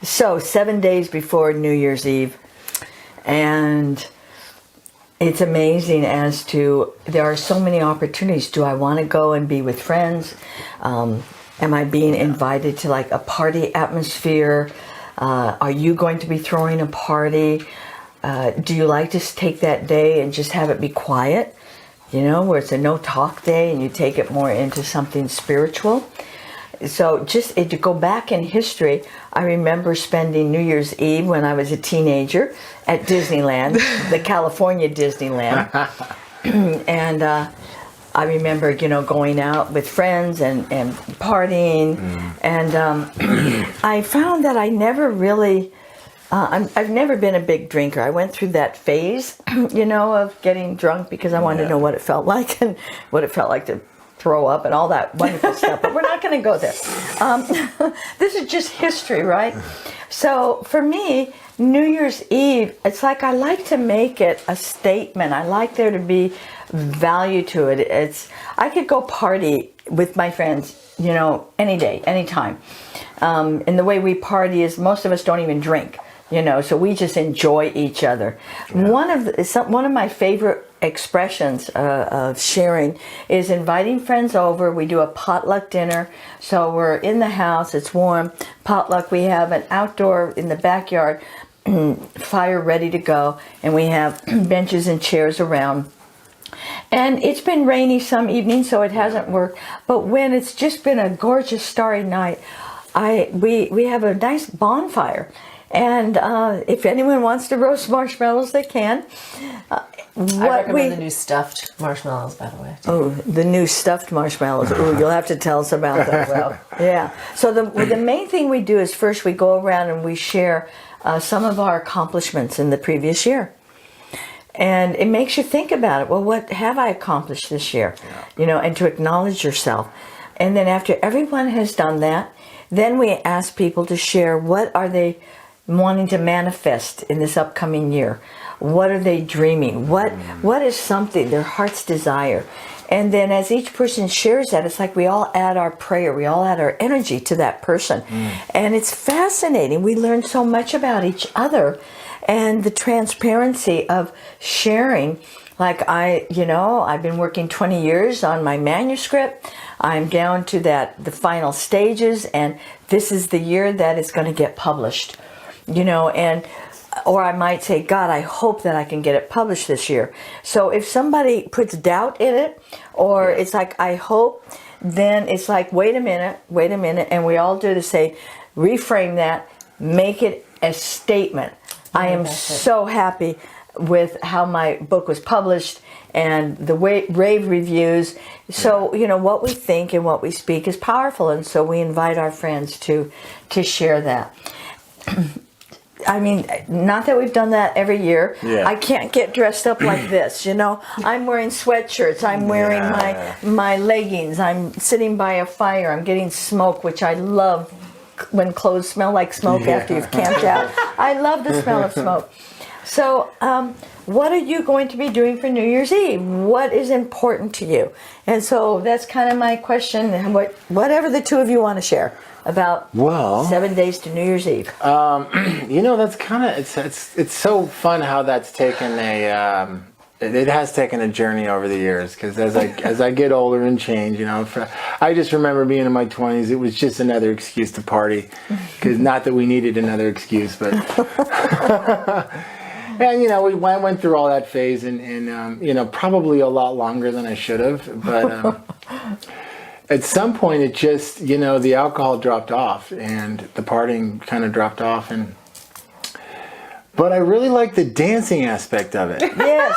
So 7 days before New Year's Eve, and it's amazing as to, there are so many opportunities. Do I want to go and be with friends? Am I being invited to like a party atmosphere? Are you going to be throwing a party? Do you like to take that day and just have it be quiet? You know, where it's a no talk day and you take it more into something spiritual. So just to go back in history, I remember spending New Year's Eve when I was a teenager at Disneyland, the California Disneyland. And I remember, you know, going out with friends and partying. And I found that I never really, I've never been a big drinker. I went through that phase, you know, of getting drunk because I wanted to know what it felt like and what it felt like to throw up and all that wonderful stuff, but we're not going to go there. This is just history, right? So for me, New Year's Eve, it's like I like to make it a statement. I like there to be value to it. I could go party with my friends, you know, any day, anytime. And the way we party is most of us don't even drink, you know, so we just enjoy each other. Yeah. One of my favorite expressions of sharing is inviting friends over. We do a potluck dinner, so we're in the house, it's warm, potluck. We have an outdoor in the backyard fire ready to go, and we have benches and chairs around. And it's been rainy some evenings, so it hasn't worked, but when it's just been a gorgeous starry night, we have a nice bonfire. And if anyone wants to roast marshmallows, they can. I recommend the new stuffed marshmallows, by the way. Oh, the new stuffed marshmallows. Ooh, you'll have to tell us about that. Well, yeah. So the main thing we do is first we go around and we share some of our accomplishments in the previous year. And it makes you think about it. Well, what have I accomplished this year? Yeah. You know, and to acknowledge yourself. And then after everyone has done that, then we ask people to share what are they wanting to manifest in this upcoming year. What are they dreaming? What is something, their heart's desire? And then as each person shares that, it's like we all add our prayer, we all add our energy to that person. And it's fascinating. We learn so much about each other and the transparency of sharing. Like I've been working 20 years on my manuscript. I'm down to the final stages, and this is the year that it's going to get published. You know, or I might say, God, I hope that I can get it published this year. So if somebody puts doubt in it, or it's like, I hope, then it's like, wait a minute, and we all do to say, reframe that, make it a statement. I am so happy with how my book was published and the rave reviews. So, you know, what we think and what we speak is powerful, and so we invite our friends to share that. I mean, not that we've done that every year. Yeah. I can't get dressed up like this, you know. I'm wearing sweatshirts. I'm wearing my leggings. I'm sitting by a fire. I'm getting smoke, which I love when clothes smell like smoke after you've camped out. I love the smell of smoke. So, what are you going to be doing for New Year's Eve? What is important to you? And so that's kind of my question. Whatever the two of you want to share about 7 days to New Year's Eve. You know, that's kind of it's so fun how that's taken it has taken a journey over the years, because as I get older and change, you know, I just remember being in my 20s, it was just another excuse to party, because not that we needed another excuse, but and you know, I went through all that phase, and you know, probably a lot longer than I should have, but at some point it just, you know, the alcohol dropped off and the partying kind of dropped off, but I really like the dancing aspect of it. Yes,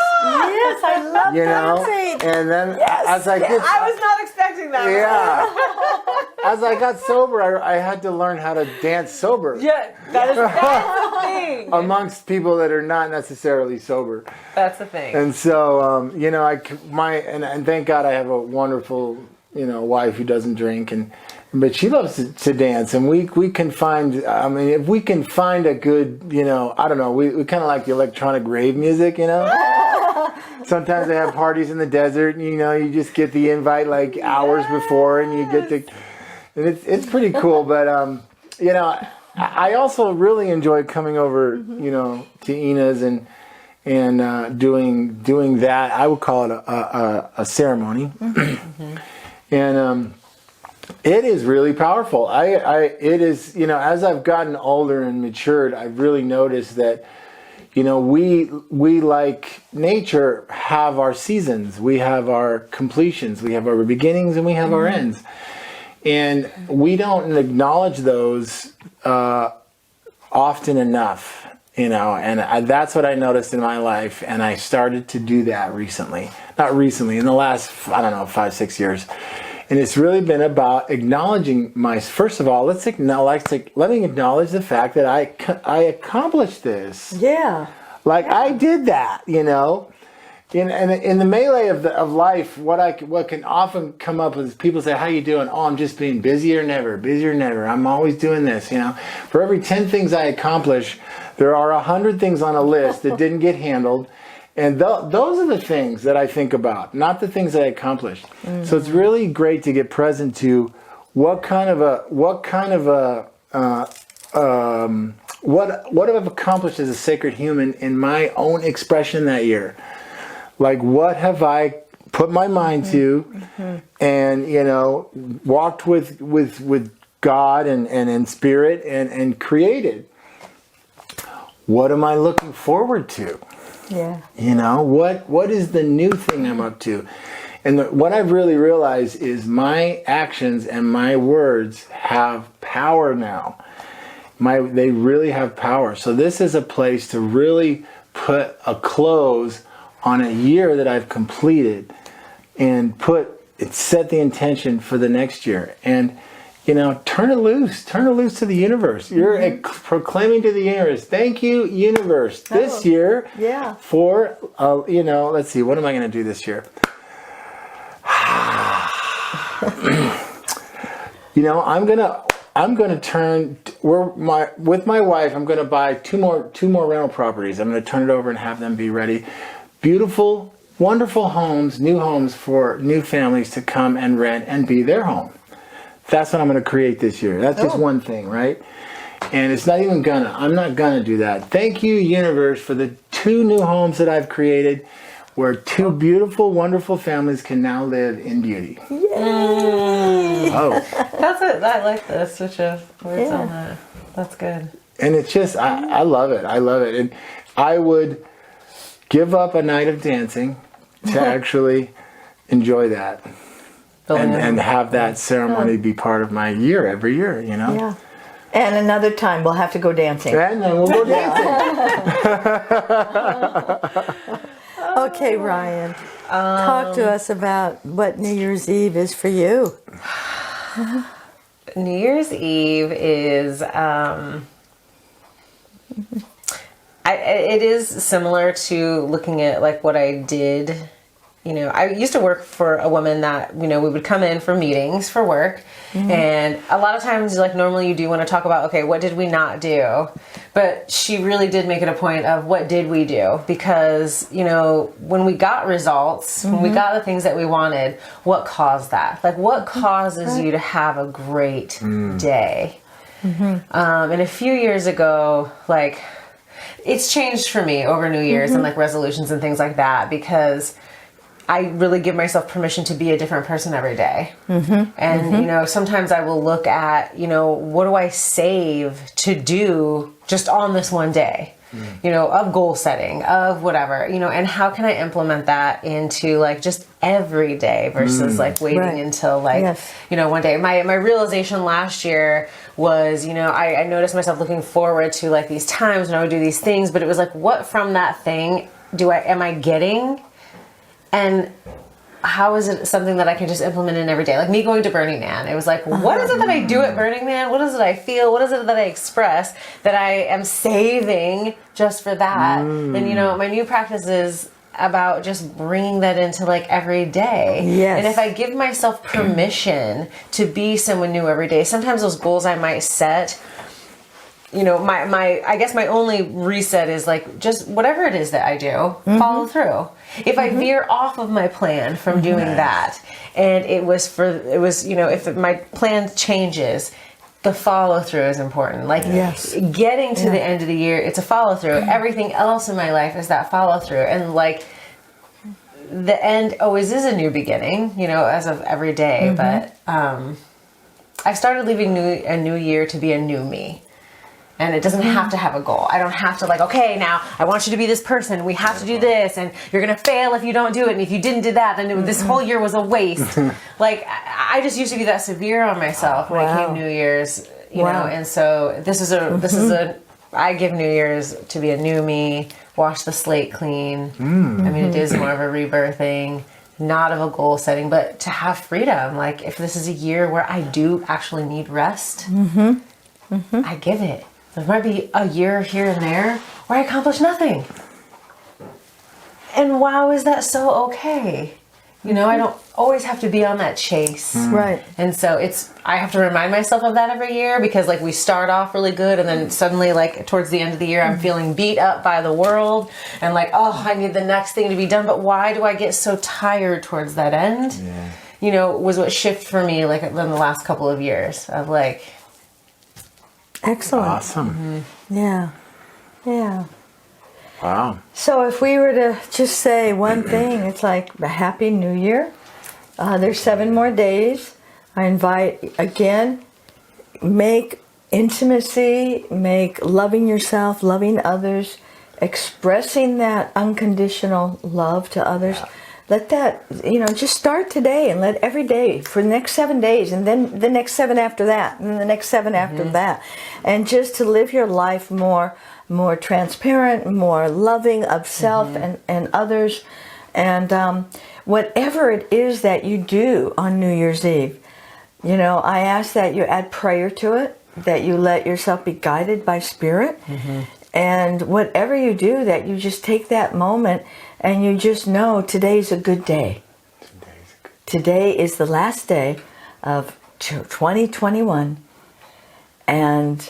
I love dancing. And then as I was not expecting that. Yeah. As I got sober, I had to learn how to dance sober. Yeah, that's the thing. Amongst people that are not necessarily sober. That's the thing. And so, you know, and thank God I have a wonderful, you know, wife who doesn't drink, but she loves to dance, and we can find, I mean, if we can find a good, you know, I don't know, we kind of like the electronic rave music, you know. Sometimes they have parties in the desert, and, you know, you just get the invite like hours before, and you get and it's pretty cool. But you know, I also really enjoy coming over, to Ina's and doing that. I would call it a ceremony, and it is really powerful. It is, as I've gotten older and matured, I've really noticed that, we like nature have our seasons, we have our completions, we have our beginnings, and we have our ends. And we don't acknowledge those often enough, and that's what I noticed in my life. And I started to do that recently. Not recently, in the last, 5-6 years. And it's really been about acknowledging first of all, let me acknowledge the fact that I accomplished this. Yeah. I did that, In the melee of life, what can often come up is people say, "How you doing?" "Oh, I'm just being busier than ever. I'm always doing this." For every 10 things I accomplish, there are 100 things on a list that didn't get handled, and those are the things that I think about, not the things that I accomplished. Mm-hmm. So it's really great to get present to what I've accomplished as a sacred human in my own expression that year. What have I put my mind to, and walked with God and in spirit and created. What am I looking forward to? Yeah. What is the new thing I'm up to? And what I've really realized is my actions and my words have power now. They really have power. So this is a place to really put a close on a year that I've completed and set the intention for the next year. And, turn it loose to the universe. You're proclaiming to the universe, thank you, universe, this year for, let's see, what am I going to do this year? I'm gonna turn. With my wife, I'm gonna buy two more rental properties. I'm gonna turn it over and have them be ready. Beautiful, wonderful homes, new homes for new families to come and rent and be their home. That's what I'm gonna create this year. That's just one thing, right? And it's not even I'm not gonna do that. Thank you, universe, for the 2 new homes that I've created, where 2 beautiful, wonderful families can now live in beauty. Yay! That's it. I like the switch of words on that. That's good. And it's just, I love it. I love it. And I would give up a night of dancing to actually enjoy that. And have that ceremony be part of my year every year, Yeah. And another time we'll have to go dancing. And then we'll go dancing. Okay, Ryan, talk to us about what New Year's Eve is for you. New Year's Eve is, it is similar to looking at what I did. I used to work for a woman that, we would come in for meetings for work. Mm-hmm. And a lot of times, normally you do want to talk about, okay, what did we not do? But she really did make it a point of what did we do? Because, when we got results, when we got the things that we wanted, what caused that? What causes you to have a great day? Mm-hmm. And a few years ago, it's changed for me over New Year's and resolutions and things like that, because I really give myself permission to be a different person every day. Mm-hmm. And, sometimes I will look at, what do I save to do just on this one day, of goal setting, of whatever, and how can I implement that into just every day versus waiting until one day. My realization last year was, I noticed myself looking forward to these times when I would do these things, but it was what from that thing am I getting? And how is it something that I can just implement in every day? Like me going to Burning Man. It was what is it that I do at Burning Man? What is it I feel? What is it that I express that I am saving just for that? And, my new practice is about just bringing that into every day. Yes. And if I give myself permission to be someone new every day, sometimes those goals I might set, I guess my only reset is just whatever it is that I do, follow through. If I veer off of my plan from doing that, and if my plan changes, the follow through is important. Like Yes. getting to the end of the year, it's a follow through. Everything else in my life is that follow through. And like the end always is a new beginning, you know, as of every day. But I started leaving a new year to be a new me. And it doesn't have to have a goal. I don't have to like, okay, now I want you to be this person. We have to do this, and you're gonna fail if you don't do it. And if you didn't do that, then this whole year was a waste. Like I just used to be that severe on myself when I came New Year's, you know. And so this is a I give New Year's to be a new me, wash the slate clean. I mean, it is more of a rebirthing, not of a goal setting, but to have freedom. Like if this is a year where I do actually need rest, I give it. There might be a year here and there where I accomplish nothing. And wow, is that so okay? You know, I don't always have to be on that chase. Right. And so I have to remind myself of that every year, because like we start off really good and then suddenly like towards the end of the year, I'm feeling beat up by the world and like, oh, I need the next thing to be done. But why do I get so tired towards that end? Yeah. You know, was what shifted for me like in the last couple of years of like, Excellent. Awesome. Yeah. Yeah. Wow. So if we were to just say one thing, it's like a happy new year. There's 7 more days. I invite, again, make intimacy, make loving yourself, loving others, expressing that unconditional love to others. Let that, you know, just start today and let every day for the next 7 days, and then the next 7 after that, and the next 7 after that. And just to live your life more transparent, more loving of self and others. And whatever it is that you do on New Year's Eve, you know, I ask that you add prayer to it, that you let yourself be guided by Spirit. And whatever you do, that you just take that moment and you just know today's a good day. Today is the last day of 2021. And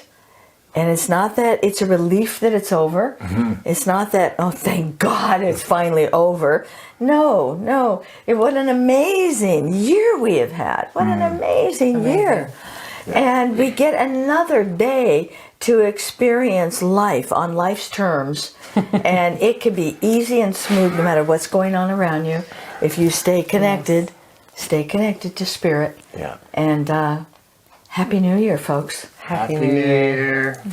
it's not that it's a relief that it's over. It's not that, oh, thank God it's finally over. No. What an amazing year we have had. What an amazing year. And we get another day to experience life on life's terms. And it can be easy and smooth no matter what's going on around you. If you stay connected to Spirit. Yeah. And Happy New Year, folks. Happy New Year.